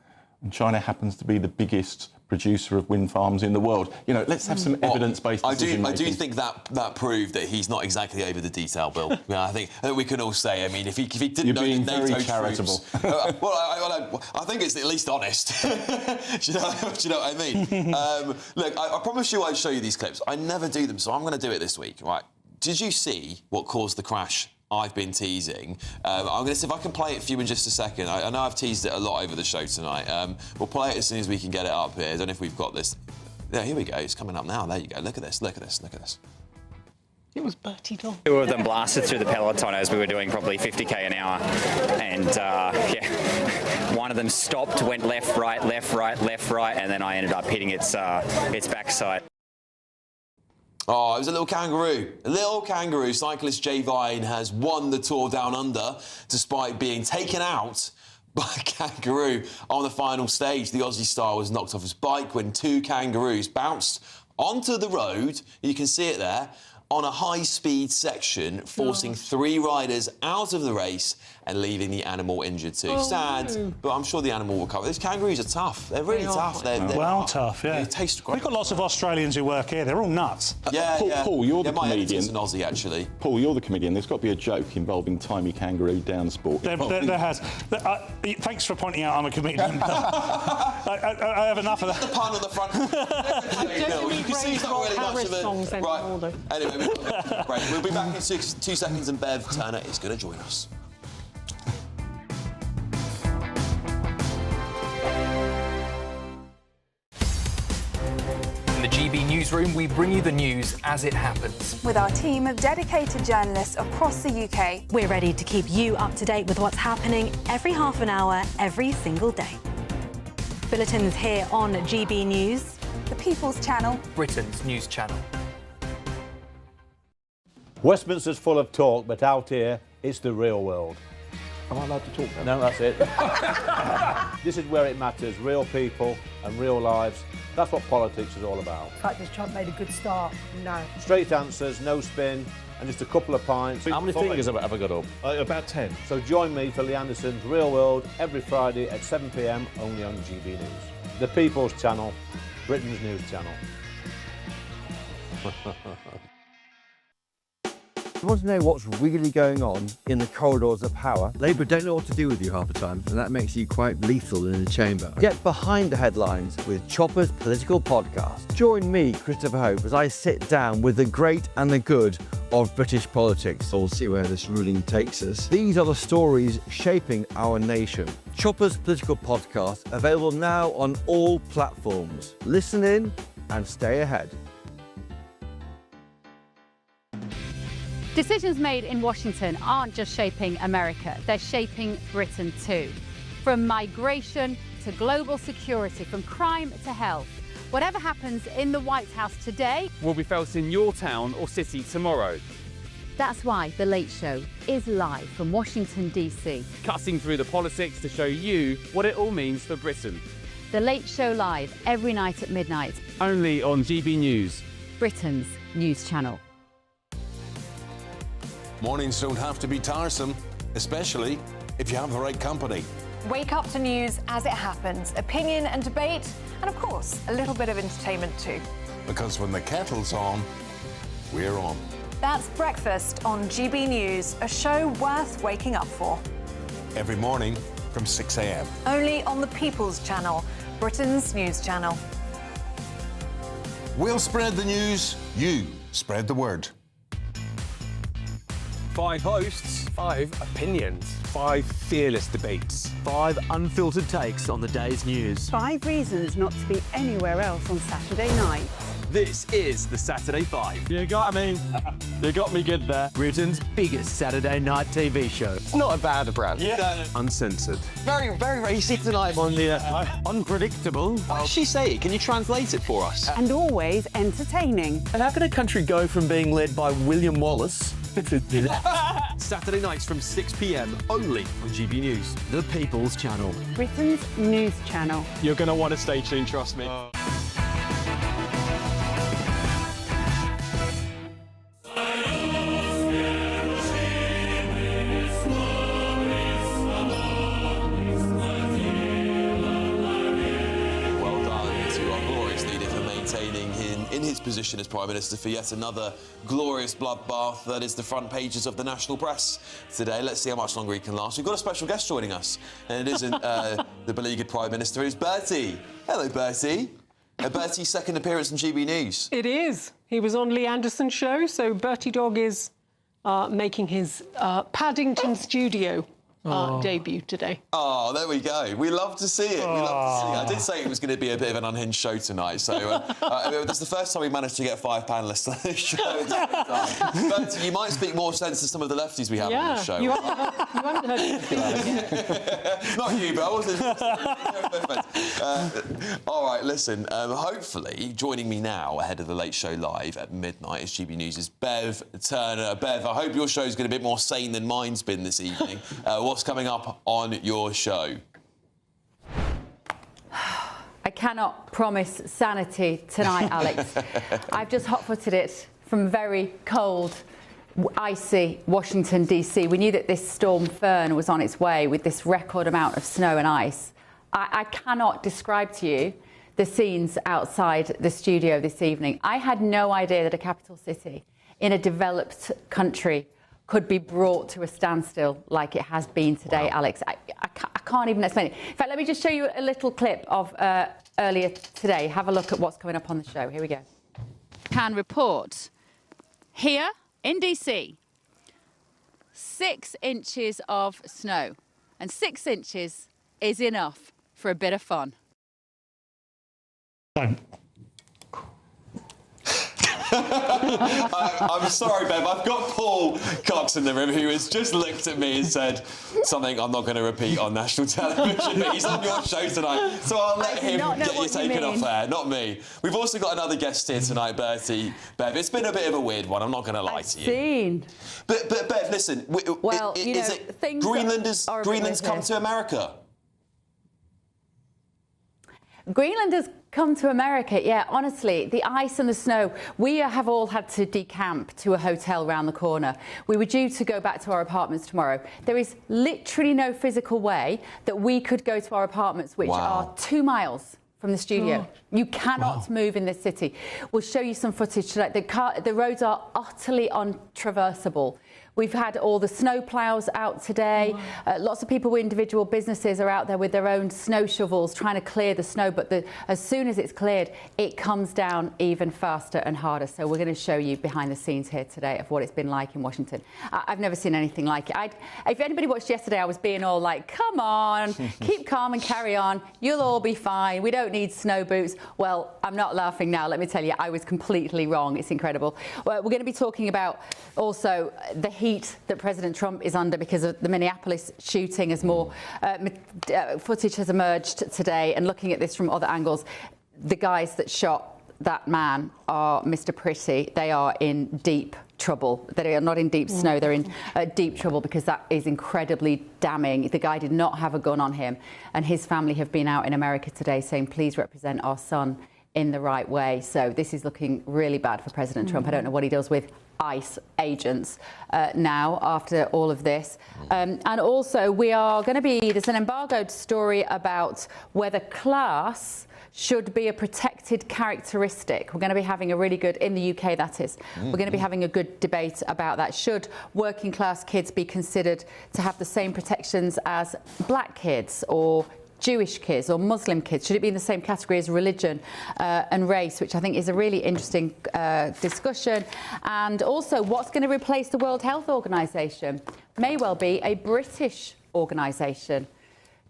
And China happens to be the biggest producer of wind farms in the world. You know, let's have some evidence-based decision-making. I do think that proved that he's not exactly over the detail, Bill. I think we can all say, I mean, if he didn't You're know being the NATO very charitable. Troops, I think it's at least honest. Do you know what I mean? Look, I promise you I'd show you these clips. I never do them, so I'm going to do it this week. Right? Did you see what caused the crash I've been teasing? I'm going to see if I can play it for you in just a second. I know I've teased it a lot over the show tonight. We'll play it as soon as we can get it up here. I don't know if we've got this. Yeah, here we go. It's coming up now. There you go. Look at this. Look at this. Look at this. It was Bertie Dom. Two of them blasted through the peloton as we were doing probably 50k an hour, and one of them stopped, went left, right, left, right, left, right, and then I ended up hitting its backside. Oh, it was a little kangaroo. A little kangaroo. Cyclist Jay Vine has won the Tour Down Under despite being taken out by a kangaroo on the final stage. The Aussie star was knocked off his bike when two kangaroos bounced onto the road. You can see it there. On a high-speed section, forcing three riders out of the race and leaving the animal injured too. Sad, but I'm sure the animal will recover. These kangaroos are tough. They're really tough. They're tough, yeah. They taste great. We've got lots of Australians who work here. They're all nuts. Paul, you're the my comedian. editor's an Aussie, actually. Paul, you're the comedian. There's got to be a joke involving Timey Kangaroo down sport. There has. Thanks for pointing out I'm a comedian. I have enough of that. The pun on the front. You can see he's not really much of a... Right. Anyway, we'll be back in 2 seconds, and Bev Turner is going to join us. In the GB newsroom, we bring you the news as it happens. With our team of dedicated journalists across the UK, we're ready to keep you up to date with what's happening every half an hour, every single day. Bulletins here on GB News, the People's Channel, Britain's news channel. Westminster's full of talk, but out here, it's the real world. Am I allowed to talk now? No, that's it. This is where it matters, real people and real lives. That's what politics is all about. In fact, has Trump made a good start? No. Straight answers, no spin, and just a couple of pints. How many fingers have I got up? About 10. So join me for Lee Anderson's Real World every Friday at 7 p.m, only on GB News. The People's Channel, Britain's news channel. You want to know what's really going on in the corridors of power? Labour don't know what to do with you half the time, and that makes you quite lethal in the chamber. Get behind the headlines with Chopper's political podcast. Join me, Christopher Hope, as I sit down with the great and the good of British politics. We'll see where this ruling takes us. These are the stories shaping our nation. Chopper's political podcast, available now on all platforms. Listen in and stay ahead. Decisions made in Washington aren't just shaping America, they're shaping Britain too. From migration to global security, from crime to health. Whatever happens in the White House today will be felt in your town or city tomorrow. That's why The Late Show is live from Washington, D.C. Cutting through the politics to show you what it all means for Britain. The Late Show live every night at midnight. Only on GB News, Britain's news channel. Mornings don't have to be tiresome, especially if you have the right company. Wake up to news as it happens, opinion and debate, and of course, a little bit of entertainment too. Because when the kettle's on, we're on. That's Breakfast on GB News, a show worth waking up for. Every morning from 6 a.m. Only on the People's Channel, Britain's news channel. We'll spread the news, you spread the word. 5 hosts, 5 opinions, 5 fearless debates, 5 unfiltered takes on the day's news. 5 reasons not to be anywhere else on Saturday night. This is the Saturday 5. You got me. You got me good there. Britain's biggest Saturday night TV show. It's not a bad brand. Yeah. Uncensored. Very, very racist tonight on the unpredictable. What did she say? Can you translate it for us? And always entertaining. And how can a country go from being led by William Wallace Saturday nights from 6 p.m. only on GB News. The People's Channel. Britain's news channel. You're going to want to stay tuned, trust me. In his position as Prime Minister for yet another glorious bloodbath that is the front pages of the national press today. Let's see how much longer he can last. We've got a special guest joining us, and it isn't the beleaguered Prime Minister, it's Bertie. Hello, Bertie. Bertie's second appearance on GB News. It is. He was on Lee Anderson's show, so Bertie Dog is making his Paddington studio debut today. Oh, there we go. We love to see it. We love to see it. I did say it was going to be a bit of an unhinged show tonight, so that's the first time we managed to get 5 panellists on this show. But you might speak more sense to some of the lefties we have on the show. You haven't heard it. Not you, but I wasn't. All right, listen. Hopefully, joining me now ahead of the Late Show Live at midnight is GB News' Bev Turner. Bev, I hope your show's been a bit more sane than mine's been this evening. What's coming up on your show? I cannot promise sanity tonight, Alex. I've just hot-footed it from very cold, icy Washington, D.C. We knew that this storm Fern was on its way with this record amount of snow and ice. I cannot describe to you the scenes outside the studio this evening. I had no idea that a capital city in a developed country could be brought to a standstill like it has been today, Alex. I can't even explain it. In fact, let me just show you a little clip of earlier today. Have a look at what's coming up on the show. Here we go. Can report here in DC 6 inches of snow, and 6 inches is enough for a bit of fun. I'm sorry, Bev. I've got Paul Cox in the room who has just looked at me and said something I'm not going to repeat on national television, but he's on your show tonight, so I'll let him get you taken off there, not me. We've also got another guest here tonight, Bertie. Bev, it's been a bit of a weird one, I'm not going to lie to you. But Bev, listen, well, you know, Greenland's come to America? Greenland has come to America, yeah, honestly, the ice and the snow. We have all had to decamp to a hotel round the corner. We were due to go back to our apartments tomorrow. There is literally no physical way that we could go to our apartments, which are 2 miles from the studio. You cannot move in this city. We'll show you some footage tonight. The roads are utterly untraversable. We've had all the snow ploughs out today. Lots of people with individual businesses are out there with their own snow shovels trying to clear the snow, but as soon as it's cleared, it comes down even faster and harder. So we're going to show you behind the scenes here today of what it's been like in Washington. I've never seen anything like it. If anybody watched yesterday, I was being all like, come on, keep calm and carry on. You'll all be fine. We don't need snow boots. Well, I'm not laughing now. Let me tell you, I was completely wrong. It's incredible. We're going to be talking about also the heat that President Trump is under because of the Minneapolis shooting, as more footage has emerged today, and looking at this from other angles. The guys that shot that man are Mr. Pretty. They are in deep trouble. They are not in deep snow. They're in deep trouble because that is incredibly damning. The guy did not have a gun on him, and his family have been out in America today saying, please represent our son in the right way. So this is looking really bad for President Trump. I don't know what he does with ICE agents now after all of this. And also we are going to there's an embargoed story about whether class should be a protected characteristic. We're going to be having a really good, in the UK that is, we're going to be having a good debate about that. Should working class kids be considered to have the same protections as black kids or Jewish kids or Muslim kids? Should it be in the same category as religion and race, which I think is a really interesting discussion? And also, what's going to replace the World Health Organization? May well be a British organisation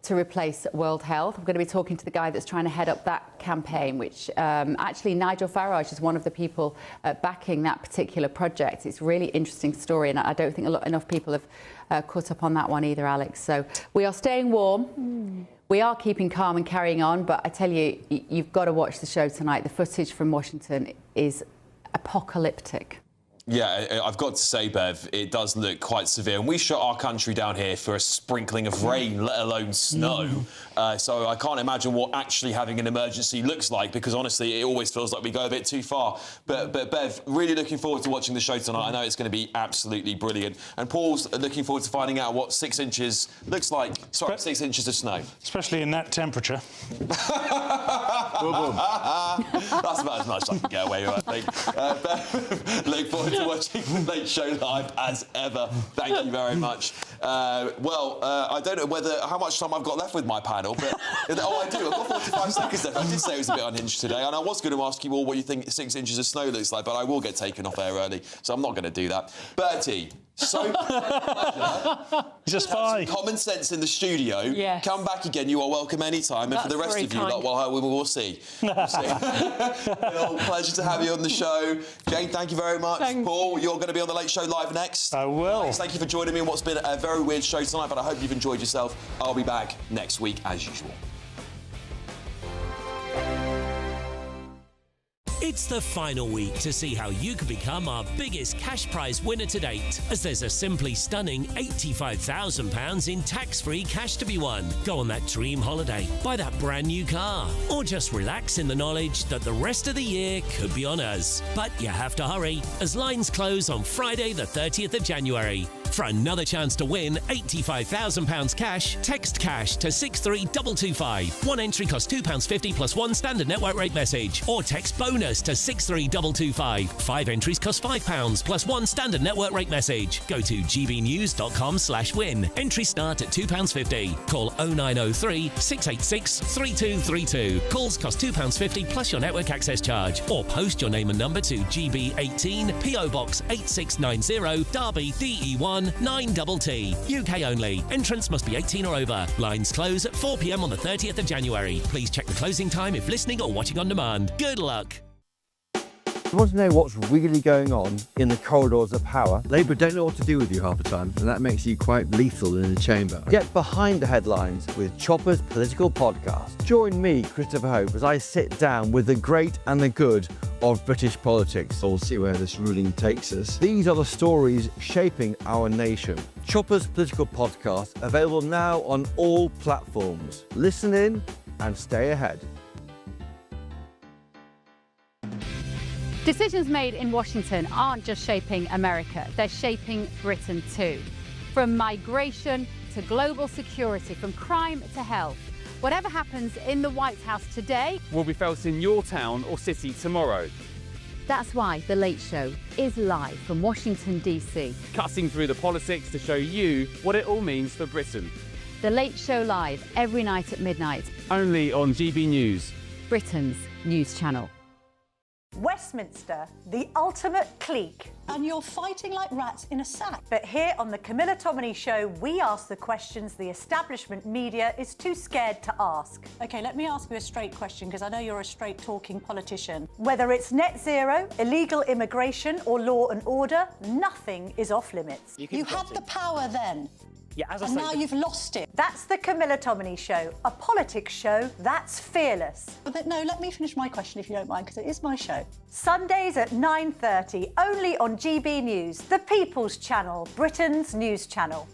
to replace World Health. I'm going to be talking to the guy that's trying to head up that campaign, which actually Nigel Farage is one of the people backing that particular project. It's a really interesting story, and I don't think enough people have caught up on that one either, Alex. So we are staying warm. We are keeping calm and carrying on, but I tell you, you've got to watch the show tonight. The footage from Washington is apocalyptic. Yeah, I've got to say, Bev, it does look quite severe. And we shut our country down here for a sprinkling of rain, let alone snow. So I can't imagine what actually having an emergency looks like, because honestly, it always feels like we go a bit too far. But Bev, really looking forward to watching the show tonight. I know it's going to be absolutely brilliant. And Paul's looking forward to finding out what 6 inches looks like. Sorry, 6 inches of snow. Especially in that temperature. That's about as much as I can get away with, I think. Bev, look forward to watching the Late Show live as ever. Thank you very much. I don't know how much time I've got left with my panel, but I do. I've got 45 seconds left. I did say it was a bit unhinged today, and I was going to ask you all what you think 6 inches of snow looks like, but I will get taken off air early, so I'm not going to do that. Bertie, so pleasure. He's a spy. Common sense in the studio. Yes. Come back again. You are welcome anytime. And for the rest of you, we'll see. We'll see. Bill, pleasure to have you on the show. Jane, thank you very much. Paul, you're going to be on the Late Show live next. I will. Alex, thank you for joining me in what's been a very weird show tonight, but I hope you've enjoyed yourself. I'll be back next week as usual. It's the final week to see how you can become our biggest cash prize winner to date, as there's a simply stunning £85,000 in tax-free cash to be won. Go on that dream holiday, buy that brand new car, or just relax in the knowledge that the rest of the year could be on us. But you have to hurry, as lines close on Friday the 30th of January. For another chance to win £85,000 cash, text cash to 63225. One entry costs £2.50 plus one standard network rate message, or text bonus to 63225. 5 entries cost £5 plus one standard network rate message. Go to gbnews.com/win. Entries start at £2.50. Call 0903 686 3232. Calls cost £2.50 plus your network access charge, or post your name and number to GB18 PO Box 8690 Derby DE1 9TT. UK only. Entrance must be 18 or over. Lines close at 4 p.m. on the 30th of January. Please check the closing time if listening or watching on demand. Good luck. You want to know what's really going on in the corridors of power? Labour don't know what to do with you half the time, and that makes you quite lethal in the chamber. Get behind the headlines with Chopper's political podcast. Join me, Christopher Hope, as I sit down with the great and the good of British politics. We'll see where this ruling takes us. These are the stories shaping our nation. Chopper's political podcast, available now on all platforms. Listen in and stay ahead. Decisions made in Washington aren't just shaping America, they're shaping Britain too. From migration to global security, from crime to health. Whatever happens in the White House today will be felt in your town or city tomorrow. That's why The Late Show is live from Washington, D.C. Cutting through the politics to show you what it all means for Britain. The Late Show live every night at midnight. Only on GB News, Britain's news channel. Westminster, the ultimate clique. And you're fighting like rats in a sack. But here on the Camilla Tominey Show, we ask the questions the establishment media is too scared to ask. OK, let me ask you a straight question, because I know you're a straight-talking politician. Whether it's net zero, illegal immigration or law and order, nothing is off-limits. You had the power then. Yeah, as I and say, now you've lost it. That's the Camilla Tominey Show, a politics show that's fearless. But no, let me finish my question if you don't mind, because it is my show. Sundays at 9:30, only on GB News, the People's Channel, Britain's news channel.